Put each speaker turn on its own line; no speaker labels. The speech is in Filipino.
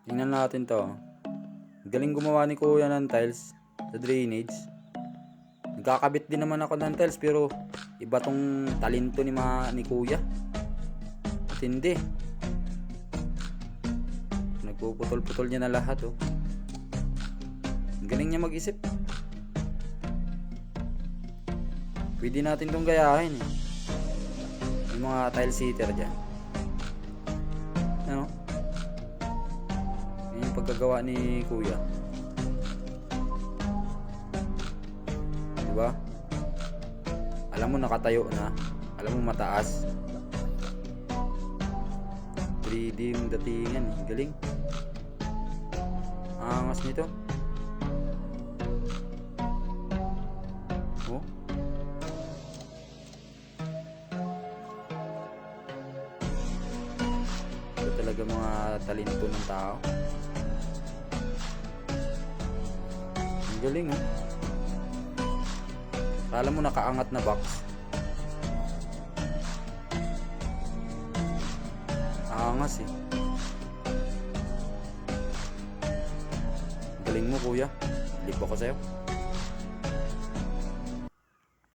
Tingnan natin to. Galing gumawa ni kuya ng tiles sa drainage. Nagkakabit din naman ako ng tiles pero iba tong talento ni kuya. Tindi. Nagpuputol-putol niya na lahat oh. Galing niya mag-isip. Pwede natin tong gayahin eh. Yung mga tile sitter dyan. Ano? Yung pagkagawa ni kuya. Diba? Alam mo nakatayo na. Alam mo mataas. 3D yung datingan eh. Galing. Angas nito. Oh. Ito talaga mga talento ng tao. Ang galing oh. Alam mo nakaangat na box. Angas eh. Galing mo kuya. Lipo ko sa'yo.